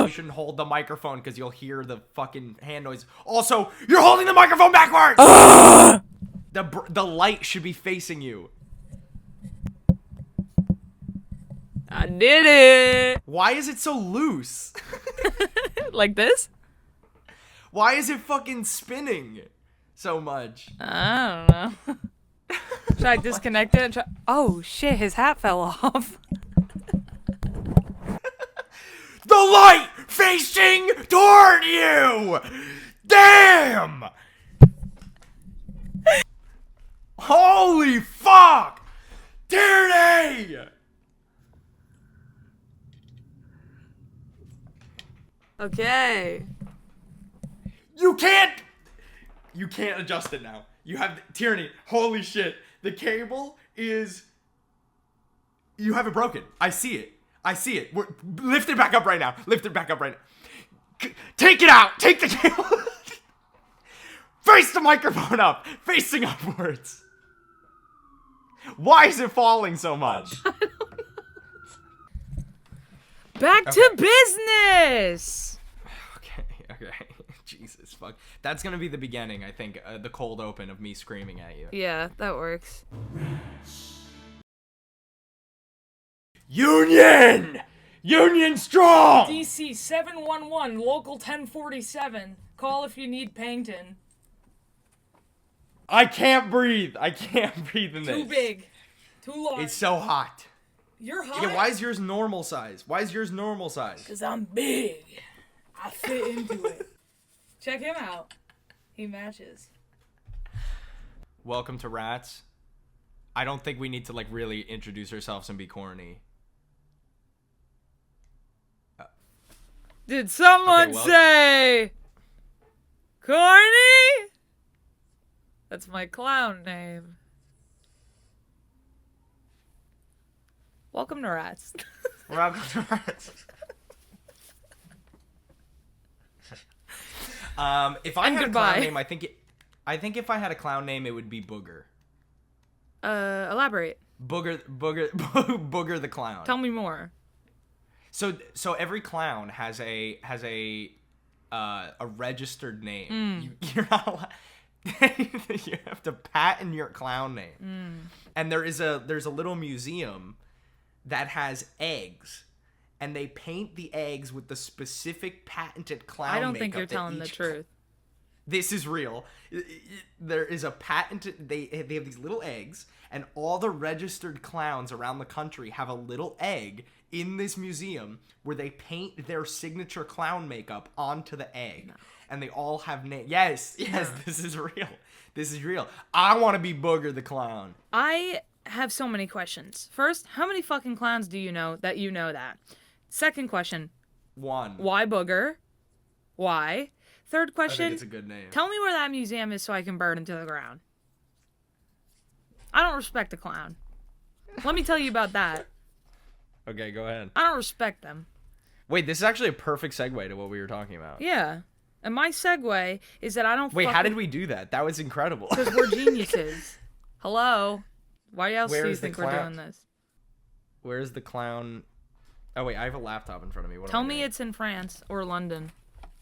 you shouldn't hold the microphone because you'll hear the fucking hand noise. Also, you're holding the microphone backwards! The light should be facing you. I did it! Why is it so loose? Like this? Why is it fucking spinning so much? I don't know. Should I disconnect it? Oh shit, his hat fell off. The light facing toward you! Damn! Holy fuck! Tierney! Okay. You can't adjust it now. You have Tierney. Holy shit. The cable is... You have it broken. I see it. Lift it back up right now. Take it out. Take the cable. Face the microphone up. Facing upwards. Why is it falling so much? I don't know. Back to business. Okay. Jesus, fuck. That's gonna be the beginning, I think, the cold open of me screaming at you. Yeah, that works. Union! Union strong! DC 711, local 1047. Call if you need Pangton. I can't breathe in this. Too big. Too large. It's so hot. You're hot? Yeah, why is yours normal size? Because I'm big. I fit into it. Check him out. He matches. Welcome to Rats. I don't think we need to, like, really introduce ourselves and be corny. Did someone say corny? That's my clown name. Welcome to Rats. Welcome to Rats. If I had a clown name, I think if I had a clown name, it would be Booger. Elaborate. Booger the clown. Tell me more. So every clown has a registered name. You're not allowed. You have to patent your clown name. And there's a little museum that has eggs, and they paint the eggs with the specific patented clown makeup. I don't think you're telling the truth. This is real. There is a patented... They have these little eggs, and all the registered clowns around the country have a little egg in this museum where they paint their signature clown makeup onto the egg. No. And they all have names. Yes, no. This is real. I want to be Booger the clown. I have so many questions. First, how many fucking clowns do you know that you know that? Second question. 1. Why Booger? Why? Third question. I think it's a good name. Tell me where that museum is so I can burn him to the ground. I don't respect a clown. Let me tell you about that. Okay, go ahead. I don't respect them. Wait, this is actually a perfect segue to what we were talking about. Yeah. And my segue is that I don't Wait, how did we do that? That was incredible. Because we're geniuses. Hello? Why else do you think we're doing this? Where's the clown? Oh, wait, I have a laptop in front of me. Tell me it's in France or London.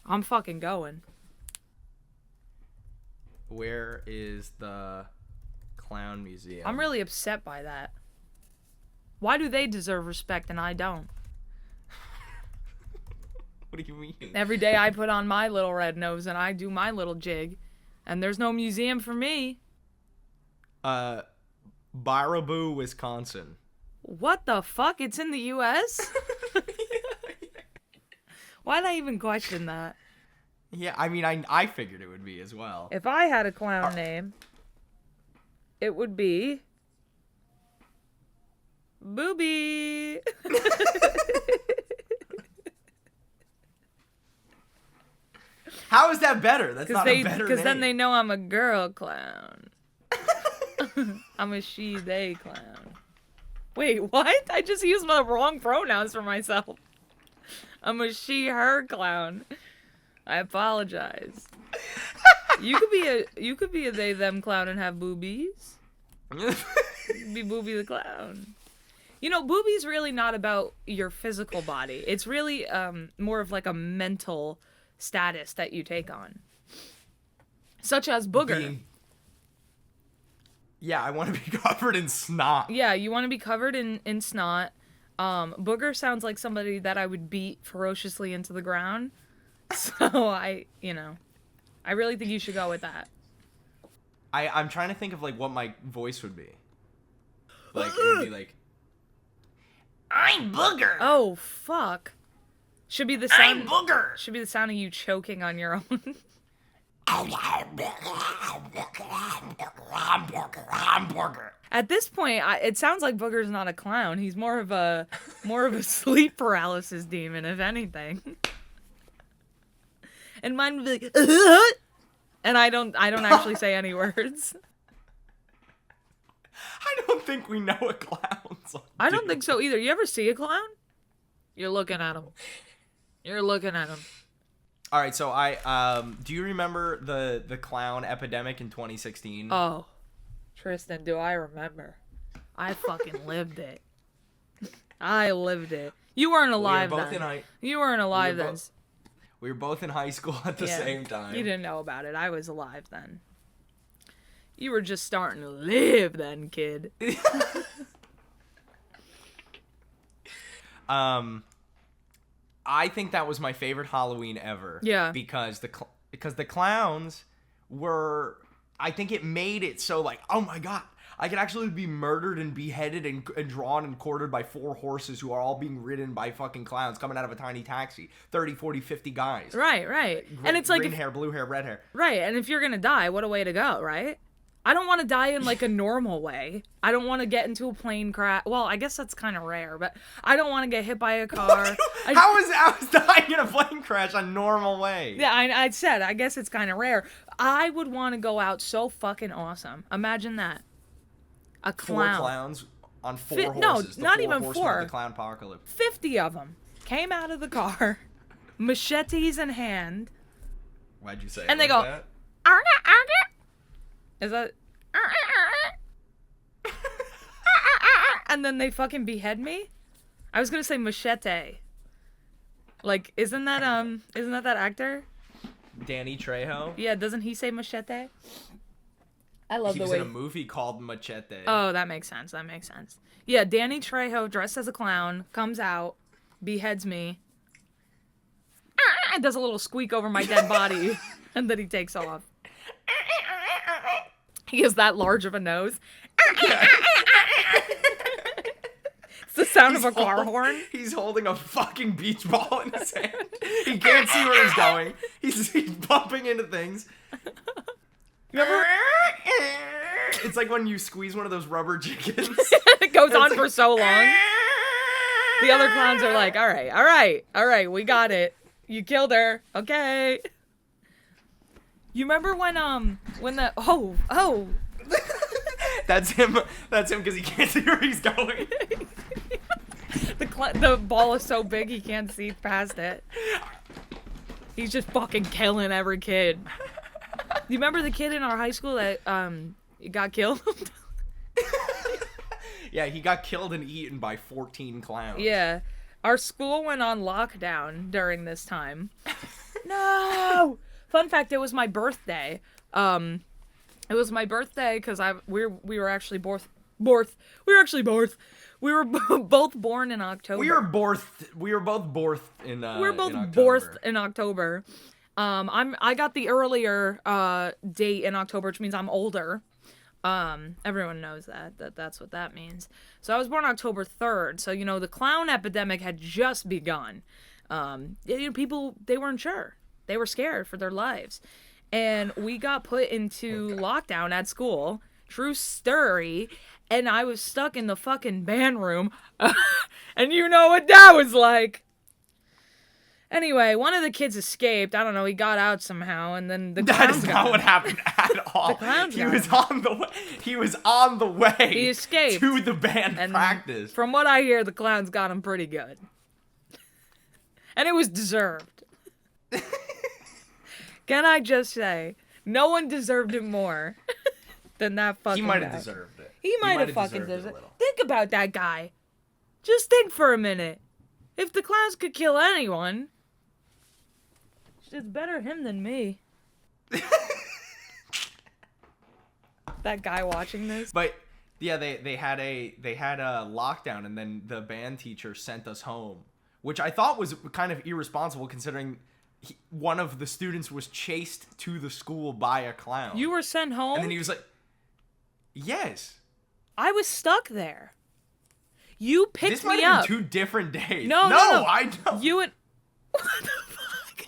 I'm fucking going. Where is the clown museum? I'm really upset by that. Why do they deserve respect and I don't? What do you mean? Every day I put on my little red nose and I do my little jig. And there's no museum for me. Baraboo, Wisconsin. What the fuck? It's in the U.S.? Why'd I even question that? Yeah, I mean, I figured it would be as well. If I had a clown name, it would be... Booby! How is that better? That's not a better name. Because then they know I'm a girl clown. I'm a she, they clown. Wait, what? I just used the wrong pronouns for myself. I'm a she, her clown. I apologize. You could be a they, them clown and have boobies. You could be Booby the clown. You know, boobies really not about your physical body. It's really more of like a mental status that you take on. Such as booger. Yeah, I want to be covered in snot. Yeah, you want to be covered in snot. Booger sounds like somebody that I would beat ferociously into the ground. So I really think you should go with that. I'm trying to think of like what my voice would be. Like it would be like, I'm Booger. Oh fuck! Should be the sound. I'm Booger. Should be the sound of you choking on your own. I'm Booger. At this point, it sounds like Booger's not a clown. He's more of a sleep paralysis demon, if anything. And mine would be like, and I don't actually say any words. I don't think we know what clowns are. I don't think so either. You ever see a clown? You're looking at him. You're looking at him. All right, so do you remember the clown epidemic in 2016? Oh, Tristan, do I remember? I fucking lived it. I lived it. You weren't alive then. You weren't alive then. We were both in high school at the same time. You didn't know about it. I was alive then. You were just starting to live then, kid. I think that was my favorite Halloween ever. Yeah. Because the clowns were, I think it made it so like, oh my god, I could actually be murdered and beheaded and drawn and quartered by 4 horses who are all being ridden by fucking clowns coming out of a tiny taxi. 30, 40, 50 guys. Right. And it's like green hair, blue hair, red hair. Right, and if you're gonna die, what a way to go, right? I don't want to die in like a normal way. I don't want to get into a plane crash. Well, I guess that's kind of rare, but I don't want to get hit by a car. How is dying in a plane crash a normal way? Yeah, I said, I guess it's kind of rare. I would want to go out so fucking awesome. Imagine that. A clown. 4 clowns on 4 horses. No, not 4 even horsemen 4. Of the clown apocalypse. 50 of them came out of the car, machetes in hand. Why'd you say it and they like go, that? Is that... And then they fucking behead me? I was gonna say machete. Like, isn't that that actor? Danny Trejo? Yeah, doesn't he say machete? I love the way... He was in a movie called Machete. Oh, that makes sense. Yeah, Danny Trejo, dressed as a clown, comes out, beheads me, and does a little squeak over my dead body, and then he takes off. He has that large of a nose. It's the sound of a car horn. He's holding a fucking beach ball in his hand. He can't see where he's going. He's bumping into things. Remember? It's like when you squeeze one of those rubber chickens. It goes on for so long. The other clowns are like, all right, we got it. You killed her. Okay. You remember when the oh That's him because he can't see where he's going. The ball is so big he can't see past it. He's just fucking killing every kid. You remember the kid in our high school that got killed? Yeah, he got killed and eaten by 14 clowns. Yeah. Our school went on lockdown during this time. No! Fun fact, it was my birthday. It was my birthday because we were actually both born in October. We were both in October. I got the earlier date in October, which means I'm older. Everyone knows that's what that means. So I was born October 3rd. So, the clown epidemic had just begun. People, they weren't sure. They were scared for their lives. And we got put into lockdown at school. True story. And I was stuck in the fucking band room. And you know what that was like. Anyway, one of the kids escaped. I don't know. He got out somehow, and then the clowns That is not what happened at all. The clowns He was on the way. He escaped to the band practice. From what I hear, the clowns got him pretty good, and it was deserved. Can I just say, no one deserved it more than that fucking guy. He might have deserved it. He might have fucking deserved it. Think about that guy. Just think for a minute. If the clowns could kill anyone, it's better him than me. That guy watching this. But yeah, they had a lockdown, and then the band teacher sent us home, which I thought was kind of irresponsible considering one of the students was chased to the school by a clown. You were sent home? And then he was like, yes. I was stuck there. You picked this me might have up. been 2 different days. No, I don't. You and... What the fuck?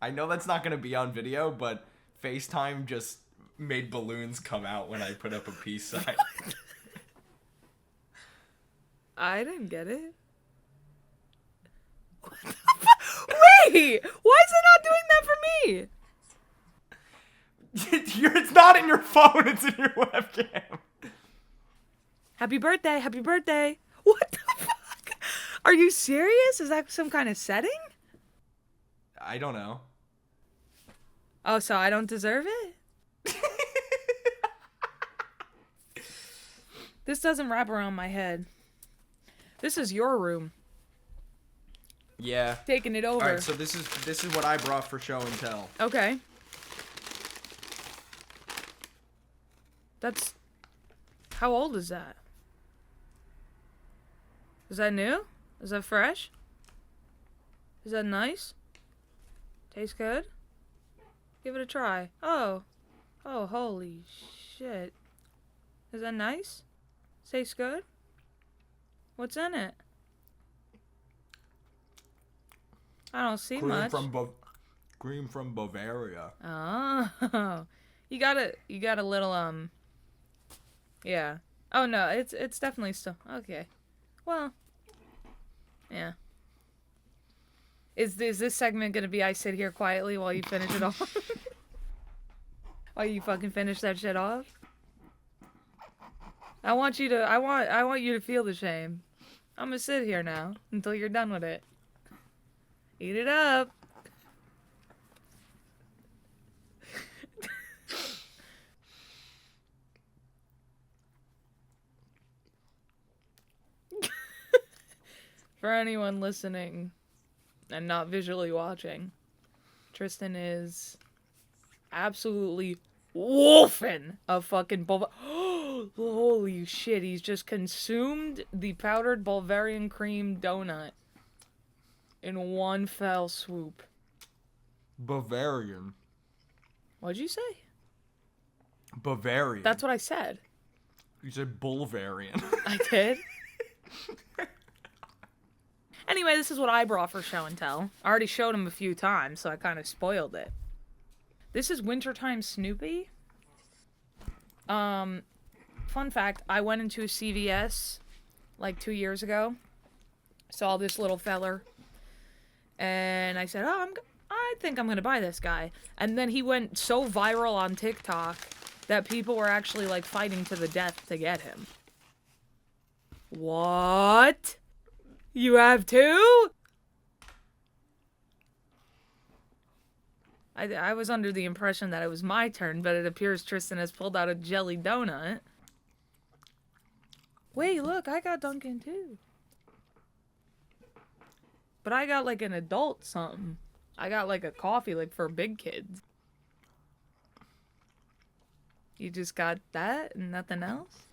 I know that's not going to be on video, but FaceTime just made balloons come out when I put up a peace sign. I didn't get it. What the Wait! Why is it not doing that for me? It's not in your phone, it's in your webcam. Happy birthday, happy birthday. What the fuck? Are you serious? Is that some kind of setting? I don't know. Oh, so I don't deserve it? This doesn't wrap around my head. This is your room. Yeah. Taking it over. Alright, so this is what I brought for show and tell. Okay. That's... How old is that? Is that new? Is that fresh? Is that nice? Tastes good? Give it a try. Oh. Oh, holy shit. Is that nice? Tastes good? What's in it? I don't see much. Cream from Bavaria. Oh. You got a little, yeah. Oh, no, it's definitely still, okay. Well, yeah. Is this segment gonna be I sit here quietly while you finish it off? While you fucking finish that shit off? I want you to feel the shame. I'm gonna sit here now until you're done with it. Eat it up. For anyone listening and not visually watching, Tristan is absolutely wolfing a fucking holy shit, he's just consumed the powdered Bavarian cream donut in one fell swoop. Bavarian. What'd you say? Bavarian. That's what I said. You said Bulgarian. I did? Anyway, this is what I brought for show and tell. I already showed him a few times, so I kind of spoiled it. This is Wintertime Snoopy. Fun fact, I went into a CVS like 2 years ago. Saw this little feller. And I said, I think I'm going to buy this guy. And then he went so viral on TikTok that people were actually like fighting to the death to get him. What? You have 2? I was under the impression that it was my turn, but it appears Tristan has pulled out a jelly donut. Wait, look, I got Dunkin too. But I got like an adult something. I got like a coffee like for big kids. You just got that and nothing else?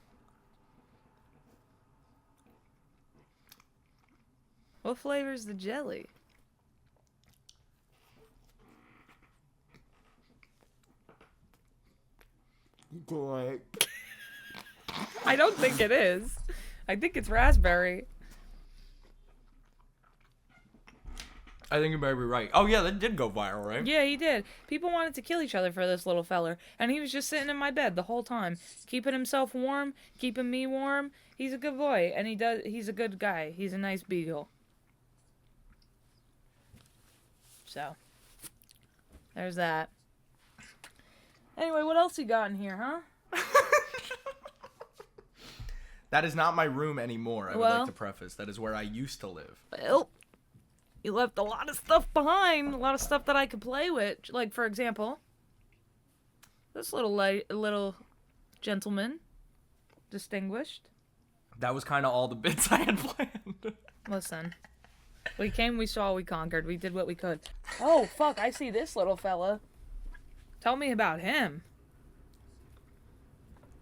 What flavor's the jelly? Great. I don't think it is. I think it's raspberry. I think you might be right. Oh yeah, that did go viral, right? Yeah, he did. People wanted to kill each other for this little feller, and he was just sitting in my bed the whole time, keeping himself warm, keeping me warm. He's a good boy, and he's a good guy. He's a nice beagle. So, there's that. Anyway, what else you got in here, huh? That is not my room anymore, I would like to preface. That is where I used to live. Well, you left a lot of stuff behind. A lot of stuff that I could play with. Like, for example, this little gentleman. Distinguished. That was kind of all the bits I had planned. Listen. We came, we saw, we conquered. We did what we could. Oh, fuck, I see this little fella. Tell me about him.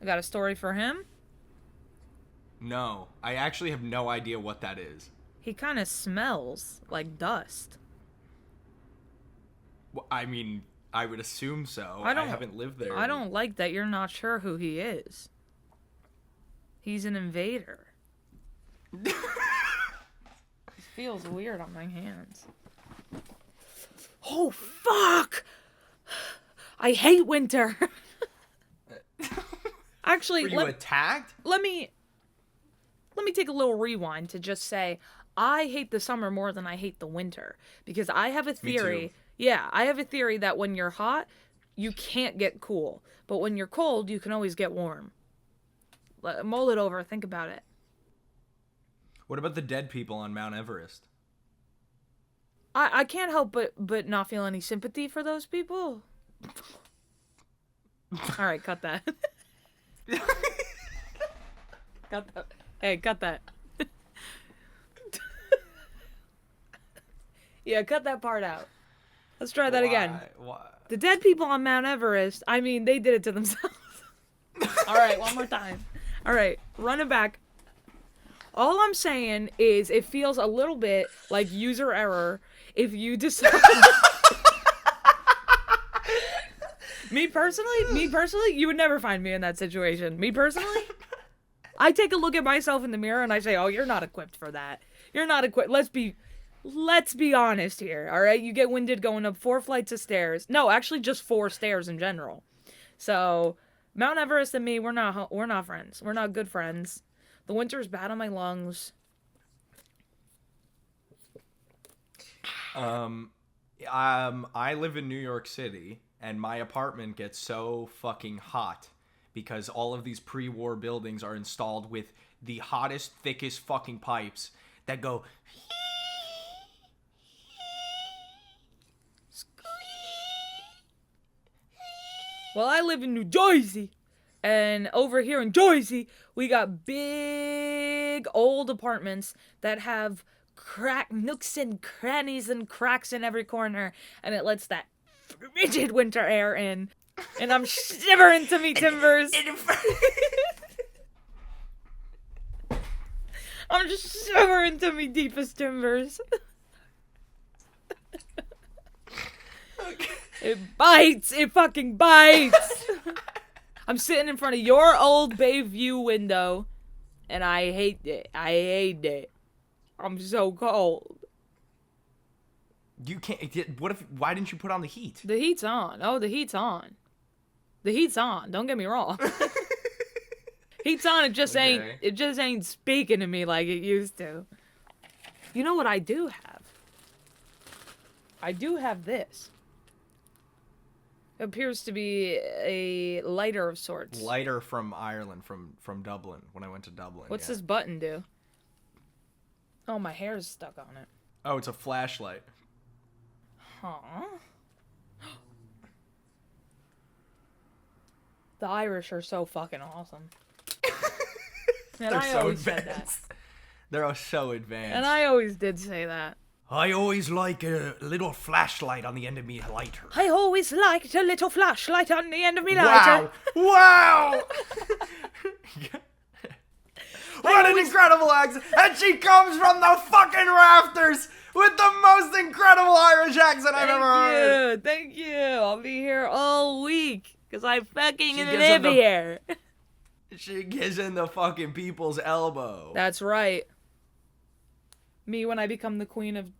I got a story for him? No, I actually have no idea what that is. He kind of smells like dust. Well, I mean, I would assume so. I haven't lived there. I don't like that you're not sure who he is. He's an invader. It feels weird on my hands. Oh, fuck! I hate winter. Actually, were you attacked? Let me take a little rewind to just say I hate the summer more than I hate the winter, because I have a theory. Me too. Yeah, I have a theory that when you're hot, you can't get cool, but when you're cold, you can always get warm. Mull it over. Think about it. What about the dead people on Mount Everest? I can't help but not feel any sympathy for those people. All right, cut that. Cut that. Hey, cut that. Yeah, cut that part out. Let's try that again. Why? The dead people on Mount Everest, I mean, they did it to themselves. All right, one more time. All right, run it back. All I'm saying is it feels a little bit like user error if you decide... Me personally, you would never find me in that situation. Me personally, I take a look at myself in the mirror and I say, oh, you're not equipped for that. You're not equipped. Let's be honest here, all right? You get winded going up 4 flights of stairs. No, actually just 4 stairs in general. So, Mount Everest and me, we're not friends. We're not good friends. The winter's bad on my lungs. I live in New York City, and my apartment gets so fucking hot because all of these pre-war buildings are installed with the hottest, thickest fucking pipes that go... Well, I live in New Jersey, and over here in Jersey, we got big old apartments that have nooks and crannies and cracks in every corner, and it lets that frigid winter air in, and I'm shivering to me timbers. I'm just shivering to me deepest timbers. Okay. It bites. It fucking bites. I'm sitting in front of your old Bayview window, and I hate it. I hate it. I'm so cold. You can't... Why didn't you put on the heat? The heat's on. Oh, the heat's on. The heat's on. Don't get me wrong. Heat's on. It just ain't speaking to me like it used to. You know what I do have? I do have this. It appears to be a lighter of sorts. Lighter from Ireland, from Dublin, when I went to Dublin. What's this button do? Oh, my hair's stuck on it. Oh, it's a flashlight. Huh? The Irish are so fucking awesome. And I always said that. They're so advanced. And I always did say that. I always like a little flashlight on the end of me lighter. I always liked a little flashlight on the end of me lighter. Wow! What an incredible accent! And she comes from the fucking rafters with the most incredible Irish accent I've ever heard. Thank you. I'll be here all week because I fucking live here. She gives in the fucking people's elbow. That's right. Me when I become the Queen of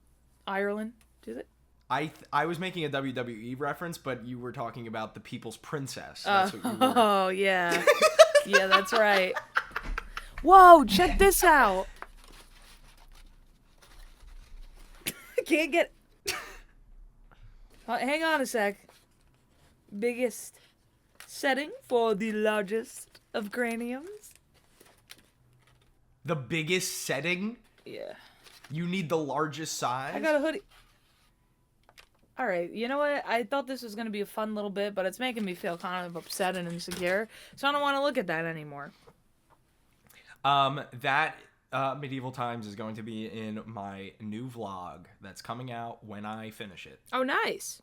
Ireland. Is it? I was making a WWE reference, but you were talking about the People's Princess. That's what you were. Oh, yeah. Yeah, that's right. Whoa, check this out. Can't get... hang on a sec. Biggest setting for the largest of craniums. The biggest setting? Yeah. You need the largest size? I got a hoodie. Alright, you know what? I thought this was going to be a fun little bit, but it's making me feel kind of upset and insecure. So I don't want to look at that anymore. That Medieval Times is going to be in my new vlog that's coming out when I finish it. Oh, nice.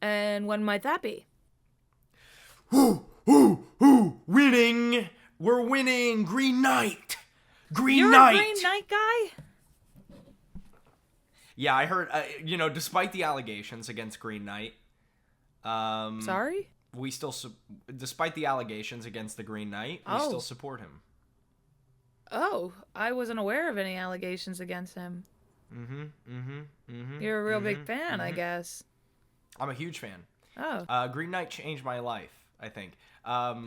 And when might that be? Winning! We're winning! Green Knight! You're Knight! a Green Knight guy? Yeah, I heard, despite the allegations against Green Knight, Sorry? we still, despite the allegations against the Green Knight, we still support him. Oh, I wasn't aware of any allegations against him. You're a real big fan, I guess. I'm a huge fan. Oh. Green Knight changed my life, I think.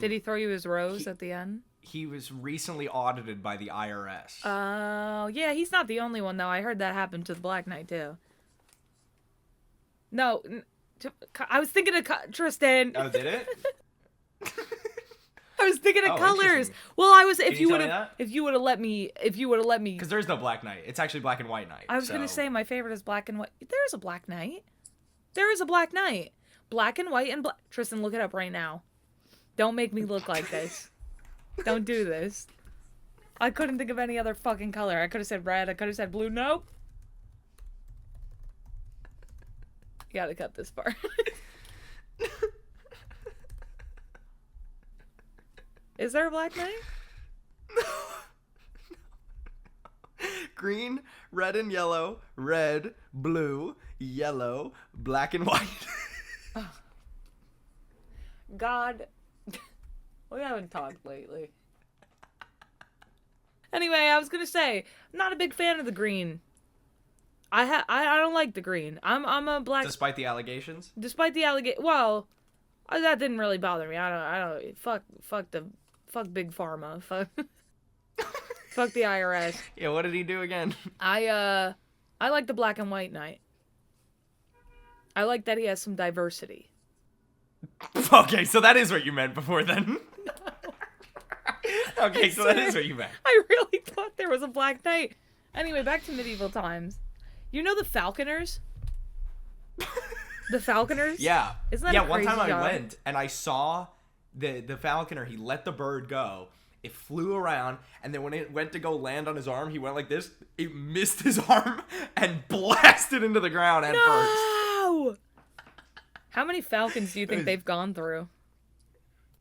Did he throw you his rose at the end? He was recently audited by the IRS. Oh, yeah, he's not the only one, though. I heard that happened to the Black Knight, too. No, I was thinking of Tristan. Oh, did it? I was thinking of colors. Interesting. Well, I was if you you would have let me Because there's no Black Knight. It's actually Black and White Knight. I was gonna say my favorite is Black and White. There is a Black Knight. There is a Black Knight. Black and white and black. Tristan, look it up right now. Don't make me look like this. Don't do this. I couldn't think of any other fucking color. I could have said red. I could have said blue. Nope. You gotta cut this part. Is there a Black Knight? Green, red and yellow, red, blue, yellow, black and white. God. We haven't talked lately. Anyway, I was gonna say, I'm not a big fan of the green. I don't like the green. I'm a black. Despite the allegations? Despite the well, that didn't really bother me. I don't fuck big pharma. Fuck the IRS. Yeah, what did he do again? I like the Black and White Knight. I like that he has some diversity. Okay, so that is what you meant before then. Okay, so that is what you meant. I really thought there was a Black Knight. Anyway, back to medieval times. You know the Falconers? The Falconers? Yeah. Isn't that a one crazy time job? I went and I saw the falconer. He let the bird go. It flew around, and then when it went to go land on his arm, he went like this. It missed his arm and blasted into the ground at first. No! How many falcons do you think they've gone through?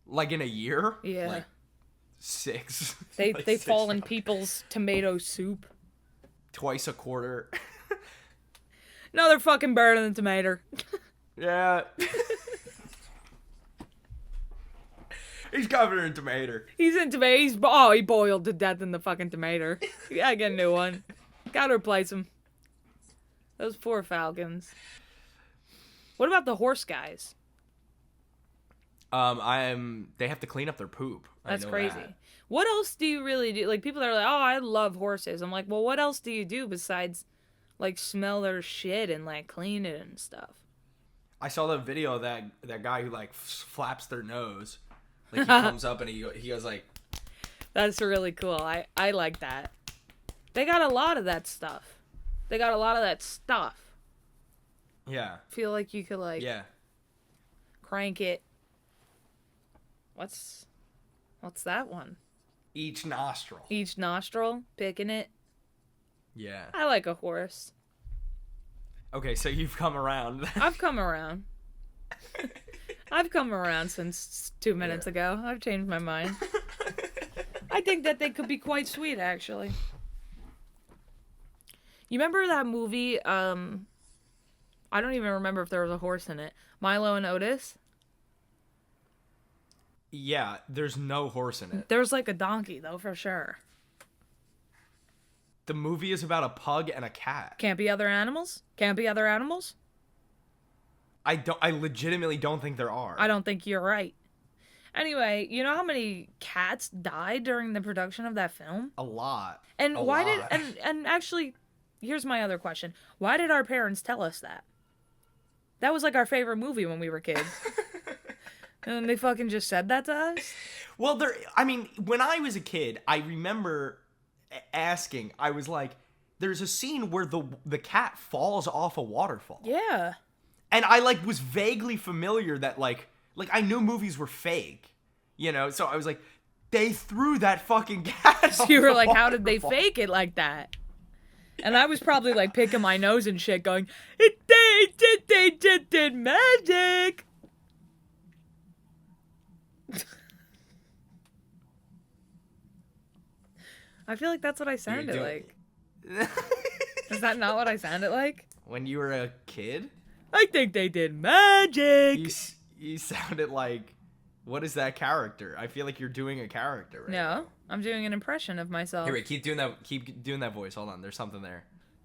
Like in a year? Yeah. Like 6. They Like they 6 fall in falcons. people's tomato soup. Twice a quarter. Another fucking bird in the tomato. Yeah. He's covered in tomato. He's in tomato. He boiled to death in the fucking tomato. Gotta get a new one. Gotta replace him. Those poor falcons. What about the horse guys? They have to clean up their poop. That's I know crazy. that. What else do you really do? Like, people that are like, oh, I love horses. I'm like, well, what else do you do besides, like, smell their shit and, like, clean it and stuff? I saw the video of that guy who like flaps their nose. Like he comes up and he goes like. That's really cool. I like that. They got a lot of that stuff. Yeah. Feel like you could, like, Yeah. crank it. What's that one? Each nostril. Each nostril, picking it. Yeah. I like a horse. Okay, so you've come around. I've come around. I've come around since 2 minutes ago. I've changed my mind. I think that they could be quite sweet, actually. You remember that movie, I don't even remember if there was a horse in it. Milo and Otis? Yeah, there's no horse in it. There's like a donkey, though, for sure. The movie is about a pug and a cat. Can't be other animals? I legitimately don't think there are. I don't think you're right. Anyway, you know how many cats died during the production of that film? A lot. And A why lot. did and actually, here's my other question. Why did our parents tell us that? That was like our favorite movie when we were kids. And they fucking just said that to us? Well, when I was a kid, I remember asking, I was like, there's a scene where the cat falls off a waterfall. Yeah. And I like was vaguely familiar that like I knew movies were fake, you know? So I was like, They threw that fucking cat. So you were like, how did they fake it like that? And I was probably like picking my nose and shit going, they did magic. I feel like that's what I sounded like. Is that not what I sounded like? When you were a kid? I think they did magic. You sounded like, what is that character? I feel like you're doing a character right now. No, I'm doing an impression of myself. Here, wait, keep doing that voice. Hold on, there's something there.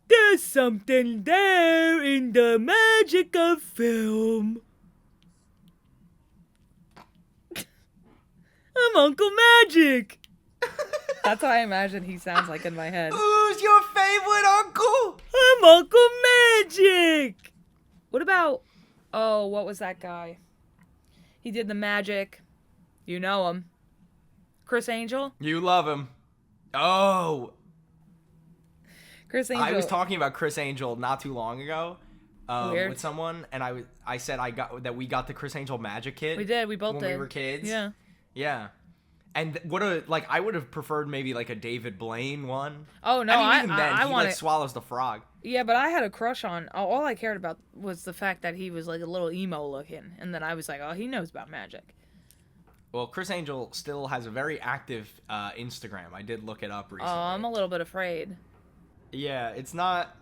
There's something there in the magic of film. I'm Uncle Magic. That's how I imagine he sounds like in my head. Who's your favorite uncle? I'm Uncle Magic. What about, what was that guy? He did the magic. You know him. Chris Angel? You love him. Oh. Chris Angel. I was talking about Chris Angel not too long ago Weird. with someone, and I said we got the Chris Angel magic kit. We did. We both when did. we were kids. Yeah. Yeah. And I would have preferred maybe like a David Blaine one. Oh no, I mean, even then, I he want like swallows the frog. Yeah, but I had a crush on. All I cared about was the fact that he was like a little emo looking, and then I was like, oh, he knows about magic. Well, Chris Angel still has a very active Instagram. I did look it up recently. Oh, I'm a little bit afraid. Yeah, it's not.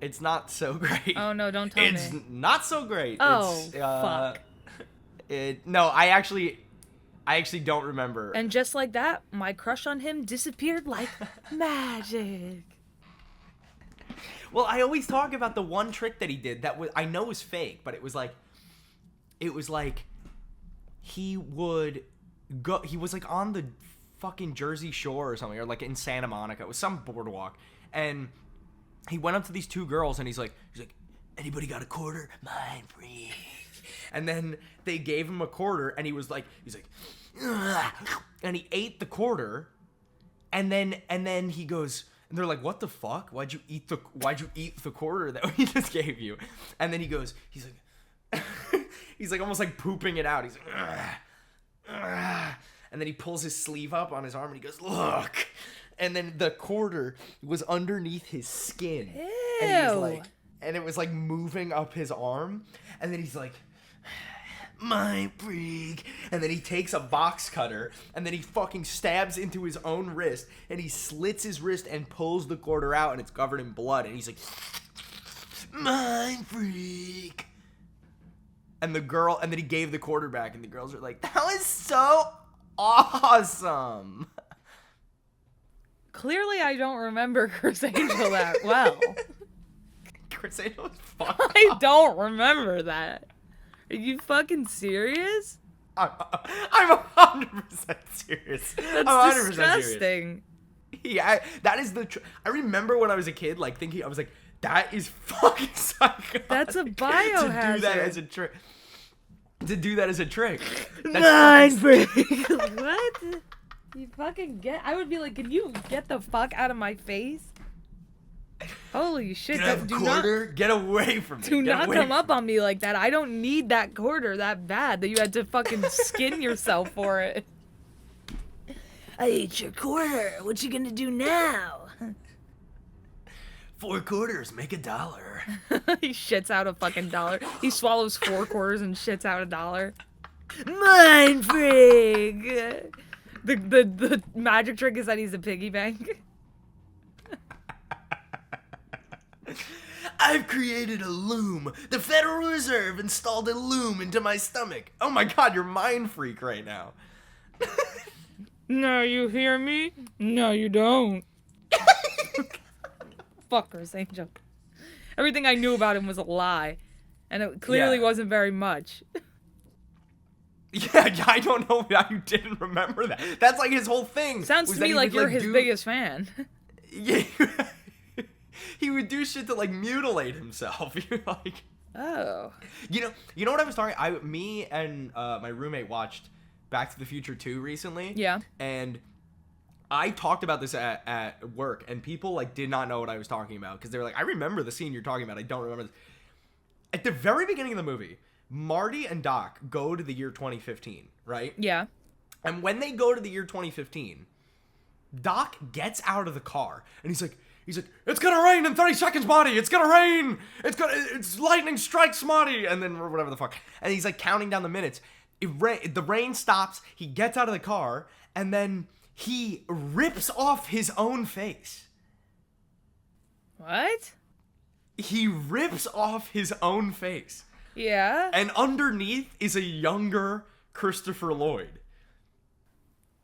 It's not so great. Oh no, don't tell me. It's not so great. Oh, fuck. No, I actually don't remember. And just like that, my crush on him disappeared like magic. Well, I always talk about the one trick that he did that I know was fake, but it was like he would go. He was like on the fucking Jersey Shore or something, or like in Santa Monica. It was some boardwalk, and he went up to these two girls, and he's like, anybody got a quarter? Mine, free. And then they gave him a quarter, and he's like, ugh, and he ate the quarter, and then he goes, and they're like, what the fuck? Why'd you eat the quarter that we just gave you? And then he's like, he's like almost like pooping it out. He's like, ugh, ugh. And then he pulls his sleeve up on his arm, and he goes, look. And then the quarter was underneath his skin. Ew. And he's like, and it was like moving up his arm, and then he's like, my freak. And then he takes a box cutter, and then he fucking stabs into his own wrist, and he slits his wrist and pulls the quarter out, and it's covered in blood, and he's like, my freak. And then he gave the quarter back, and the girls are like, that was so awesome. Clearly, I don't remember Chris Angel that well. Chris Angel is fun. I don't remember that. Are you fucking serious? I'm 100% serious. That's I'm 100% disgusting. Serious. Yeah, that is I remember when I was a kid, like thinking, I was like, that is fucking psychotic. That's a biohazard. To do that as a trick. To do that as a trick. Nine freak. What? You fucking I would be like, can you get the fuck out of my face? Holy shit. Get a quarter? Get away from me. Do not come up on me like that. I don't need that quarter that bad that you had to fucking skin yourself for it. I ate your quarter. What you gonna do now? 4 quarters make $1. He shits out a fucking $1. He swallows 4 quarters and shits out $1. Mind freak. The magic trick is that he's a piggy bank. I've created a loom. The Federal Reserve installed a loom into my stomach. Oh my god, you're mind freak right now. No, you hear me? No, you don't. Fuckers, Angel. Everything I knew about him was a lie. And it clearly wasn't very much. Yeah, I don't know how you didn't remember that. That's like his whole thing. Sounds to me like you're his biggest fan. Yeah, he would do shit to like mutilate himself. You're like, oh. You know what I was talking? Me and my roommate watched Back to the Future 2 recently. Yeah. And I talked about this at work, and people like did not know what I was talking about because they were like, I remember the scene you're talking about. I don't remember this. At the very beginning of the movie, Marty and Doc go to the year 2015, right? Yeah. And when they go to the year 2015, Doc gets out of the car and he's like, it's gonna rain in 30 seconds, Marty. It's gonna rain. It's lightning strikes, Marty. And then whatever the fuck. And he's like counting down the minutes. The rain stops. He gets out of the car and then he rips off his own face. What? He rips off his own face. Yeah. And underneath is a younger Christopher Lloyd.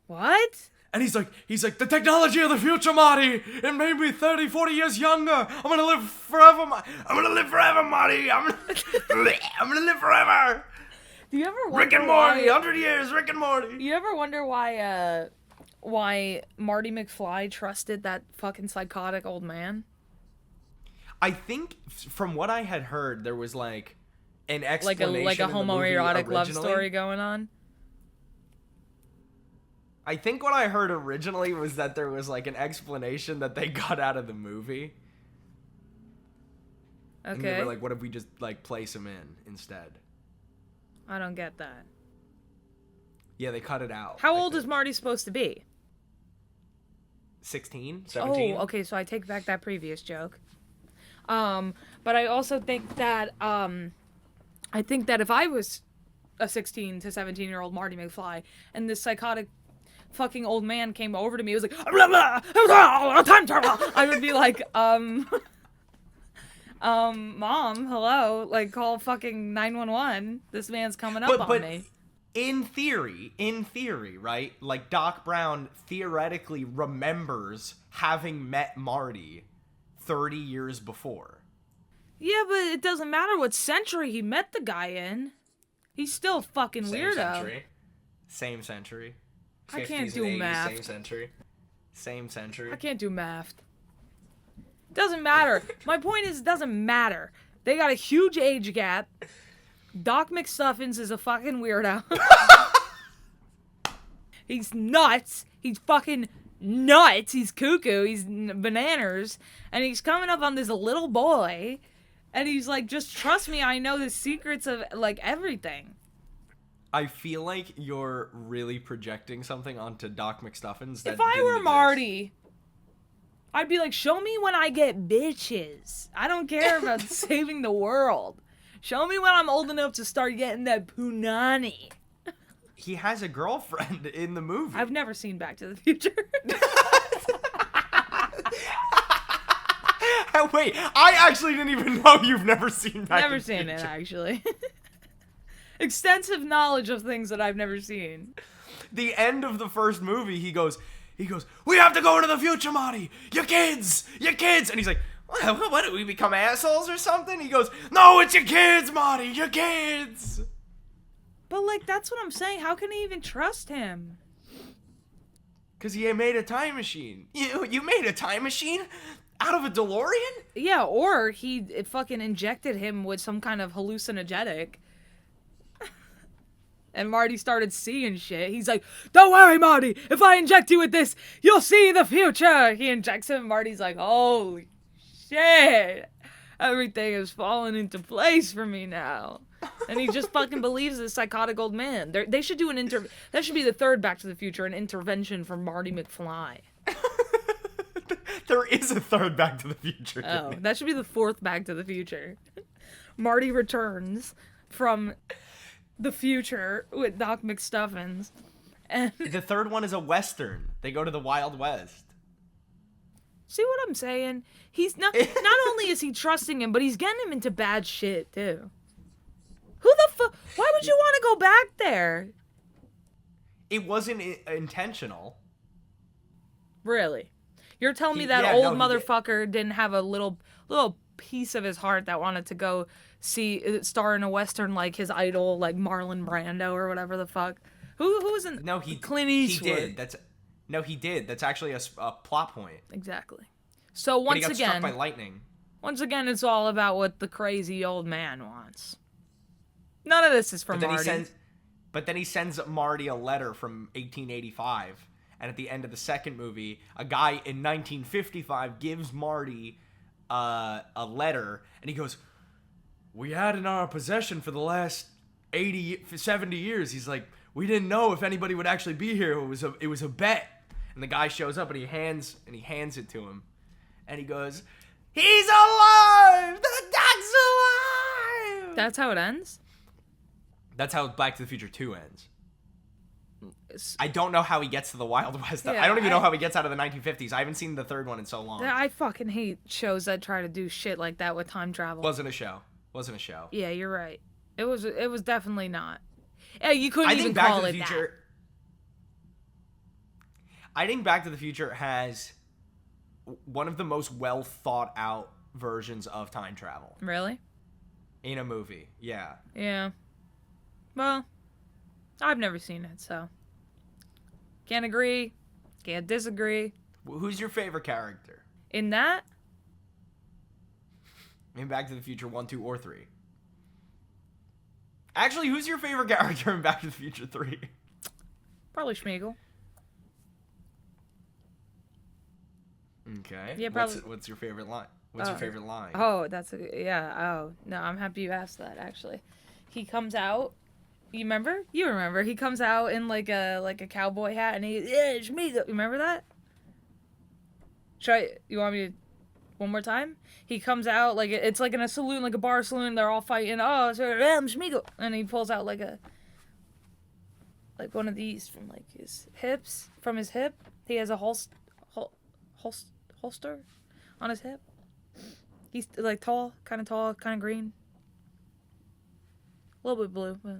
What? And he's like, the technology of the future, Marty. It made me 30, 40 years younger. I'm gonna live forever, Marty. I'm gonna live forever. Do you ever wonder Rick and Morty, 100 years, Rick and Morty. You ever wonder why Marty McFly trusted that fucking psychotic old man? I think from what I had heard, there was like an explanation, like a homoerotic love originally. story going on. I think what I heard originally was that there was like an explanation that they got out of the movie. Okay. And they were like, what if we just like place him in instead? I don't get that. Yeah, they cut it out. How old is Marty supposed to be? 16? 17? Oh, okay, so I take back that previous joke. But I also think that if I was a 16 to 17-year-old Marty McFly and this psychotic fucking old man came over to me, it was like, time travel. I would be like, Mom, hello, like call fucking 911. This man's coming up on me. In theory, right? Like Doc Brown theoretically remembers having met Marty 30 years before. Yeah, but it doesn't matter what century he met the guy in. He's still a fucking weirdo. Same century. I can't 50s do and 80s, math. Same century. I can't do math. Doesn't matter. My point is, it doesn't matter. They got a huge age gap. Doc McStuffins is a fucking weirdo. He's nuts. He's fucking nuts. He's cuckoo. He's bananas. And he's coming up on this little boy. And he's like, just trust me, I know the secrets of, like, everything. I feel like you're really projecting something onto Doc McStuffins that if I didn't were exist. Marty, I'd be like, show me when I get bitches. I don't care about saving the world. Show me when I'm old enough to start getting that punani. He has a girlfriend in the movie. I've never seen Back to the Future. Wait, I actually didn't even know you've never seen Back Never to the seen Future. it, actually. Extensive knowledge of things that I've never seen. The end of the first movie, he goes, we have to go into the future, Marty. Your kids. And he's like, what, do we become assholes or something? He goes, no, it's your kids, Marty, your kids. But, like, that's what I'm saying. How can he even trust him? Because he made a time machine. You made a time machine out of a DeLorean? Yeah, or he fucking injected him with some kind of hallucinogenic. And Marty started seeing shit. He's like, don't worry, Marty. If I inject you with this, you'll see the future. He injects him. Marty's like, holy shit. Everything is falling into place for me now. And he just fucking believes this psychotic old man. They should do that should be the third Back to the Future, an intervention for Marty McFly. There is a third Back to the Future. Oh, that should be the fourth Back to the Future. Marty returns from the future with Doc McStuffins. And the third one is a Western. They go to the Wild West. see what I'm saying? He's not only is he trusting him, but he's getting him into bad shit too. Who the fuck? Why would you want to go back there? It wasn't intentional. Really? You're telling me that old he motherfucker didn't have a little piece of his heart that wanted to go star in a Western like his idol, like Marlon Brando or whatever the fuck? Who was in? No, Clint Eastwood. He did. He did. That's actually a plot point. Exactly. So But he got struck by lightning. Once again, it's all about what the crazy old man wants. None of this is from Marty. But then he sends Marty a letter from 1885, and at the end of the second movie, a guy in 1955 gives Marty a letter, and he goes, "We had in our possession for the last 70 years." He's like, we didn't know if anybody would actually be here. It was a bet. And the guy shows up and he hands it to him. And he goes, he's alive! The dog's alive! That's how it ends? That's how Back to the Future 2 ends. I don't know how he gets to the Wild West. I don't even know how he gets out of the 1950s. I haven't seen the third one in so long. I fucking hate shows that try to do shit like that with time travel. Wasn't a show. Yeah, you're right. It was definitely not. Yeah, you couldn't even call it that. I think Back to the Future has one of the most well thought out versions of time travel. Really? In a movie, yeah. Yeah. Well, I've never seen it, so can't agree, can't disagree. Who's your favorite character? In that? In Back to the Future 1, 2, or 3? Actually, who's your favorite character in Back to the Future 3? Probably Schmeagol. Okay. Yeah, probably. What's your favorite line? What's your favorite line? Oh, oh, no, I'm happy you asked that, actually. He comes out. You remember? You remember. He comes out in like a cowboy hat and it's me. You remember that? You want me to, one more time? He comes out like, it's like in a saloon, like a bar saloon. They're all fighting. Oh, so I'm Schmeagol. And he pulls out like one of these from like his hips. From his hip. He has a holster on his hip. He's like tall, kind of green. A little bit blue, but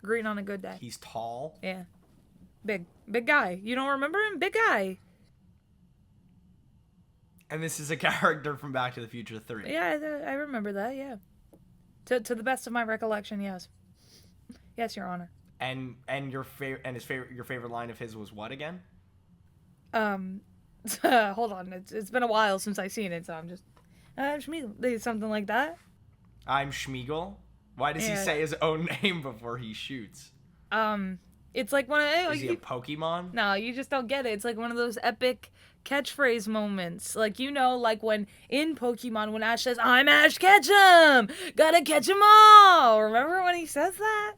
green on a good day. He's tall? Yeah. Big guy. You don't remember him? Big guy. And this is a character from Back to the Future 3. Yeah, I remember that, yeah. To the best of my recollection, yes. Yes, Your Honor. And your favorite line of his was what again? Hold on. It's been a while since I've seen it, so I'm just Schmeagol. Something like that. I'm Schmeagol? Why does he say his own name before he shoots? It's like one of... Is he a Pokemon? No, you just don't get it. It's like one of those epic catchphrase moments. Like, like when in Pokemon, when Ash says, I'm Ash Ketchum! Gotta catch 'em all! Remember when he says that?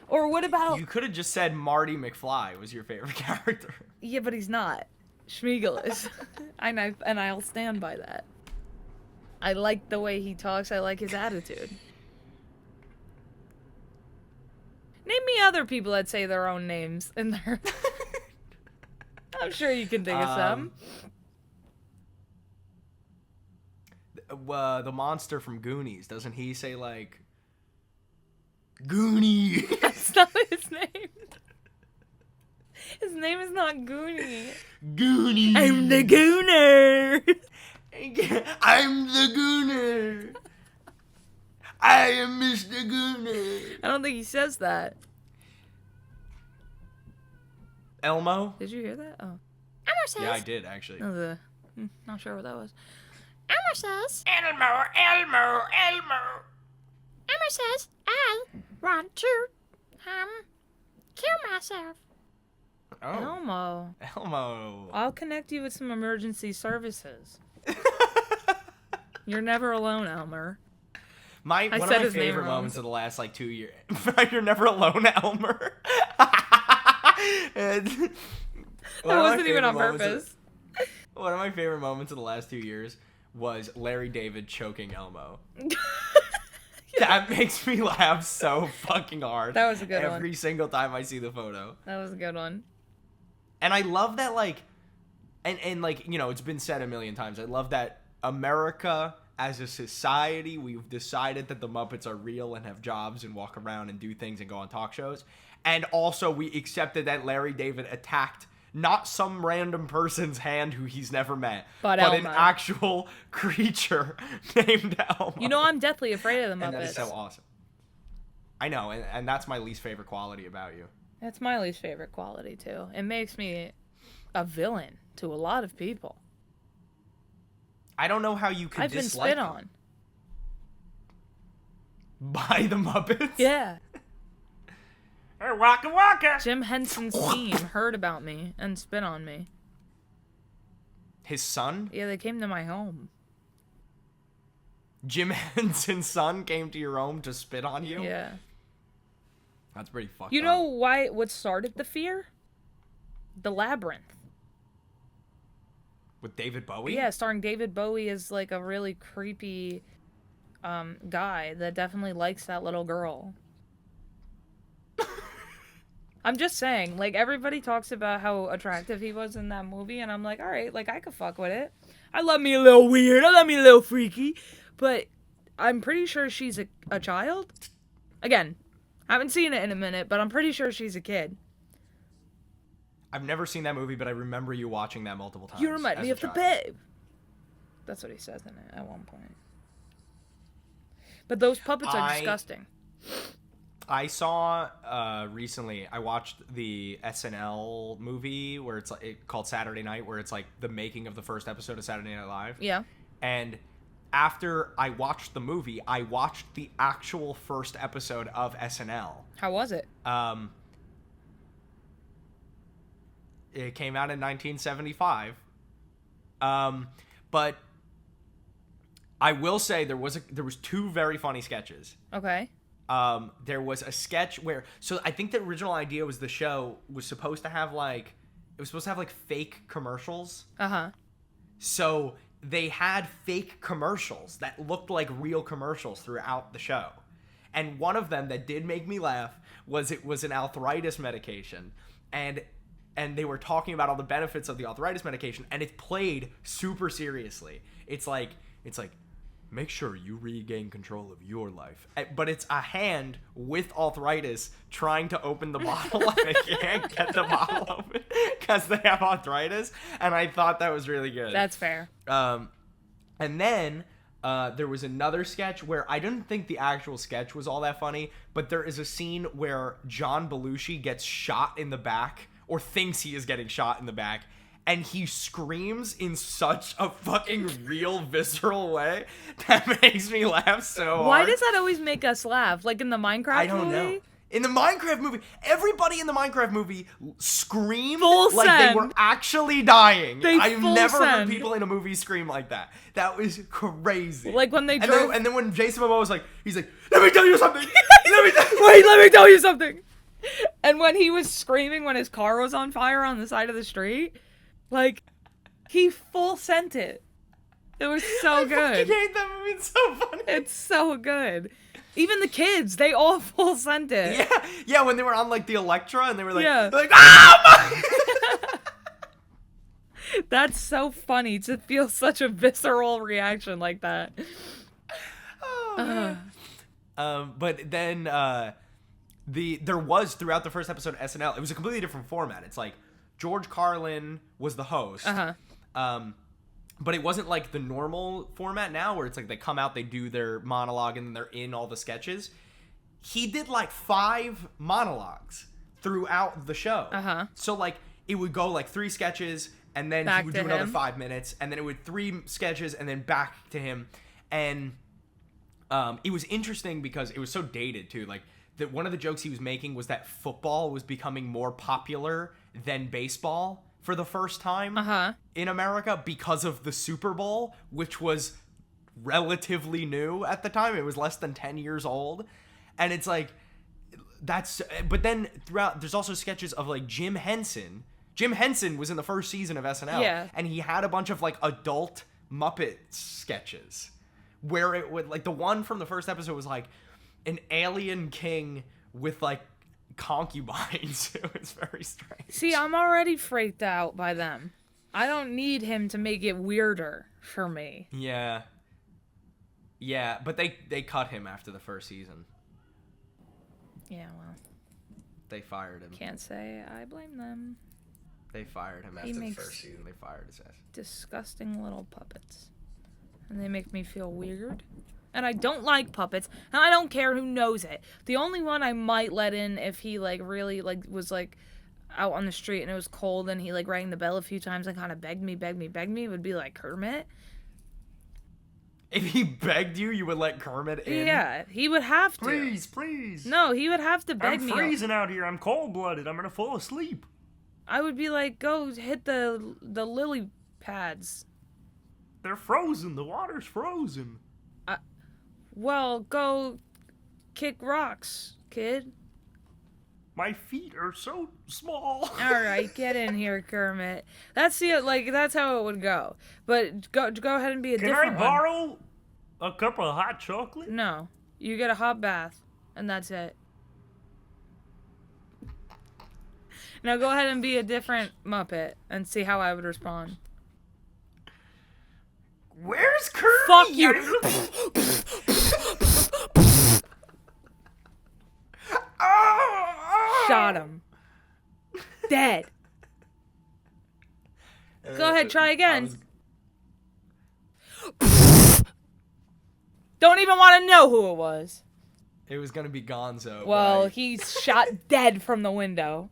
Or what about... You could have just said Marty McFly was your favorite character. Yeah, but he's not. Schmeagol is. and I'll stand by that. I like the way he talks. I like his attitude. Name me other people that say their own names in there. I'm sure you can think of some. The monster from Goonies, doesn't he say like Goonie? That's not his name. His name is not Goonie. Goonie. I'm the Gooner. I'm the Gooner. I am Mr. Gooner. I don't think he says that. Elmo? Did you hear that? Oh. Elmer says. Yeah, I did actually. Not sure what that was. Elmer says. Elmo. Elmer says, I want to, kill myself. Oh. Elmo. I'll connect you with some emergency services. You're never alone, Elmer. One of my favorite moments of the last 2 years. You're never alone, Elmer. That wasn't even on purpose. One of my favorite moments of the last 2 years was Larry David choking Elmo. That makes me laugh so fucking hard. That was a good one. Every single time I see the photo. That was a good one. And I love that, it's been said a million times. I love that America, as a society, we've decided that the Muppets are real and have jobs and walk around and do things and go on talk shows. And also we accepted that Larry David attacked not some random person's hand who he's never met, but an actual creature named Elmo. You know, I'm deathly afraid of the Muppets. And that is so awesome. I know, and that's my least favorite quality about you. That's my least favorite quality, too. It makes me a villain to a lot of people. I don't know how you could dislike them. I've been spit on. By the Muppets? Yeah. Hey, waka waka! Jim Henson's team heard about me and spit on me. His son? Yeah, they came to my home. Jim Henson's son came to your home to spit on you? Yeah. That's pretty fucked You up. know what started the fear? The Labyrinth. With David Bowie? Yeah, starring David Bowie as like a really creepy guy that definitely likes that little girl. I'm just saying, like, everybody talks about how attractive he was in that movie, and I'm like, alright, like, I could fuck with it. I love me a little weird, I love me a little freaky, but I'm pretty sure she's a child. Again, haven't seen it in a minute, but I'm pretty sure she's a kid. I've never seen that movie, but I remember you watching that multiple times. You remind as me a of the child. babe. That's what he says in it at one point. But those puppets are disgusting. I saw recently. I watched the SNL movie where it's called Saturday Night, where it's like the making of the first episode of Saturday Night Live. Yeah. And after I watched the movie, I watched the actual first episode of SNL. How was it? It came out in 1975. But I will say there was 2 very funny sketches. Okay. There was a sketch where, so I think the original idea was the show was supposed to have like fake commercials. Uh-huh. So they had fake commercials that looked like real commercials throughout the show. And one of them that did make me laugh was it was an arthritis medication. And they were talking about all the benefits of the arthritis medication, and it's played super seriously. It's like make sure you regain control of your life. But it's a hand with arthritis trying to open the bottle and they can't get the bottle open because they have arthritis. And I thought that was really good. That's fair. And then there was another sketch where I didn't think the actual sketch was all that funny, but there is a scene where John Belushi gets shot in the back, or thinks he is getting shot in the back, and he screams in such a fucking real, visceral way that makes me laugh so hard. Why does that always make us laugh? Like in the Minecraft movie? I don't know. In the Minecraft movie, everybody in the Minecraft movie screamed Full like send. they were actually dying. I've full never heard send. people in a movie scream like that. That was crazy. Like when they and drove... then when Jason Momoa was like, he's like, let me tell you something. Wait, let me tell you something. And when he was screaming when his car was on fire on the side of the street, like, he full sent it. It was so good. I fucking hate that movie. It's so funny. It's so good. Even the kids, they all full sent it. Yeah, when they were on like the Electra and they were like, Yeah. they're like, ah, my! That's so funny to feel such a visceral reaction like that. Oh, man. But then there was throughout the first episode of SNL, it was a completely different format. It's like George Carlin was the host. But it wasn't like the normal format now where it's like they come out, they do their monologue, and then they're in all the sketches. He did like 5 monologues throughout the show. So like it would go like 3 sketches, and then Back he would to do another him. 5 minutes, and then it would 3 sketches, and then back to him. And it was interesting because it was so dated too. Like that one of the jokes he was making was that football was becoming more popular than baseball for the first time in America because of the Super Bowl, which was relatively new at the time. It was less than 10 years old. And it's like, but then throughout, there's also sketches of like Jim Henson. Jim Henson was in the first season of SNL, and he had a bunch of like adult Muppet sketches where it would, like the one from the first episode was like an alien king with like concubines. It was very strange. See, I'm already freaked out by them. I don't need him to make it weirder for me. Yeah, but they cut him after the first season. Yeah, well, They fired him. can't say I blame them. They fired him after the first season. They fired his ass. Disgusting little puppets. And they make me feel weird. And I don't like puppets, and I don't care who knows it. The only one I might let in if he like really like was like out on the street and it was cold and he like rang the bell a few times and kind of begged me would be like Kermit. If he begged you, you would let Kermit in? Yeah, he would have to. Please. No, he would have to beg I'm me. freezing out here. I'm cold-blooded. I'm gonna fall asleep. I would be like, go hit the lily pads. They're frozen. The water's frozen. Well, go kick rocks, kid. My feet are so small. All right, get in here, Kermit. That's how it would go. But go ahead and be a Can I different one. borrow a cup of hot chocolate? No, you get a hot bath, and that's it. Now go ahead and be a different Muppet and see how I would respond. Where's Kirby? Fuck you! Shot him. Dead. Go ahead, try again. Don't even want to know who it was. It was gonna be Gonzo. Well, but he's shot dead from the window.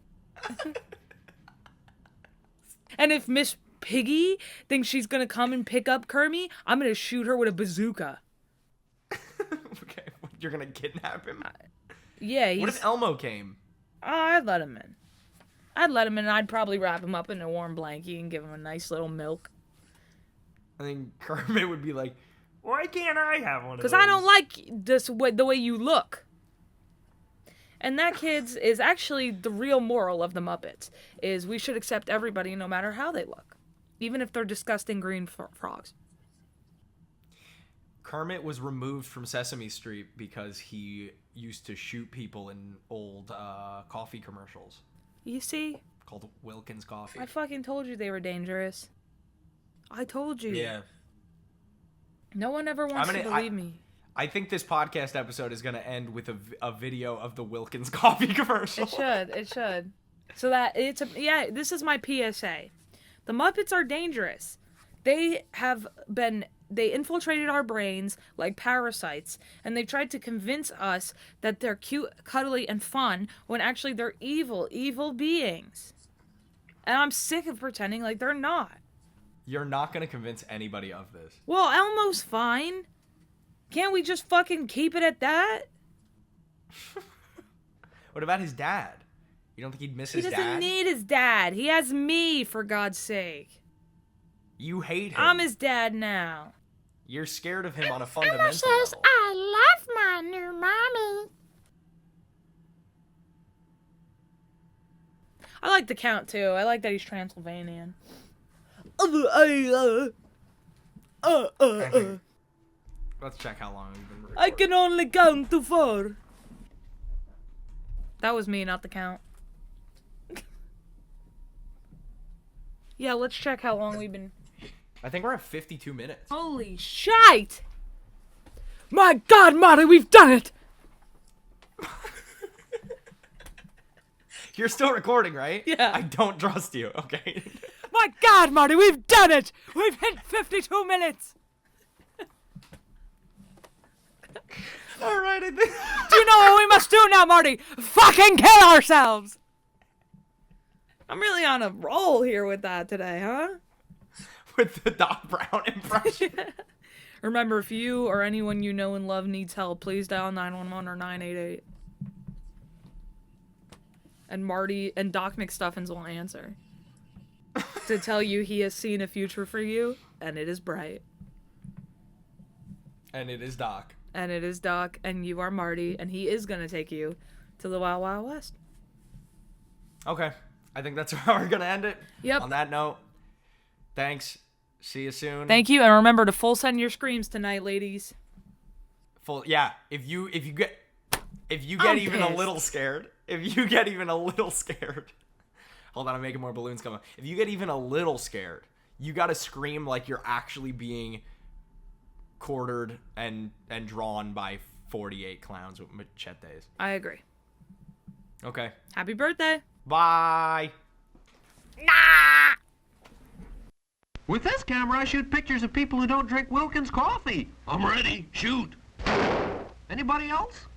And if Miss Piggy thinks she's gonna come and pick up Kermie, I'm gonna shoot her with a bazooka. okay, you're gonna kidnap him? Yeah, he's... What if Elmo came? Oh, I'd let him in. And I'd probably wrap him up in a warm blankie and give him a nice little milk. I think Kermit would be like, Why can't I have one of those? Because I don't like the way you look. And that, kids, is actually the real moral of the Muppets, is we should accept everybody no matter how they look. Even if they're disgusting green frogs. Kermit was removed from Sesame Street because he used to shoot people in old coffee commercials. You see? Called Wilkins Coffee. I fucking told you they were dangerous. I told you. Yeah. No one ever wants to believe me. I think this podcast episode is going to end with a video of the Wilkins Coffee commercial. It should. So that this is my PSA. The Muppets are dangerous. They infiltrated our brains like parasites, and they've tried to convince us that they're cute, cuddly, and fun, when actually they're evil, evil beings. And I'm sick of pretending like they're not. You're not going to convince anybody of this. Well, Elmo's fine. Can't we just fucking keep it at that? What about his dad? You don't think he'd miss his dad? He doesn't need his dad. He has me, for God's sake. You hate him. I'm his dad now. You're scared of him on a fundamental Elmo says, level. I love my new mommy. I like the Count, too. I like that he's Transylvanian. Let's check how long we've been recording. I can only count to 4. That was me, not the Count. Yeah, let's check how long we've been... I think we're at 52 minutes. Holy shite! My God, Marty, we've done it! You're still recording, right? Yeah. I don't trust you, okay? My God, Marty, we've done it! We've hit 52 minutes! Alright, I think... Do you know what we must do now, Marty? Fucking kill ourselves! I'm really on a roll here with that today, huh? With the Doc Brown impression. Remember, if you or anyone you know and love needs help, please dial 911 or 988. And Marty and Doc McStuffins will answer. To tell you he has seen a future for you, and it is bright. And it is Doc. And it is Doc, and you are Marty, and he is gonna take you to the Wild Wild West. Okay. I think that's how we're gonna end it. Yep. On that note, thanks. See you soon. Thank you, and remember to full send your screams tonight, ladies. Yeah. If you get I'm even pissed. a little scared, hold on, I'm making more balloons come up. If you get even a little scared, you gotta scream like you're actually being quartered and drawn by 48 clowns with machetes. I agree. Okay. Happy birthday. Bye. With this camera, I shoot pictures of people who don't drink Wilkins coffee. I'm ready. Shoot. Anybody else?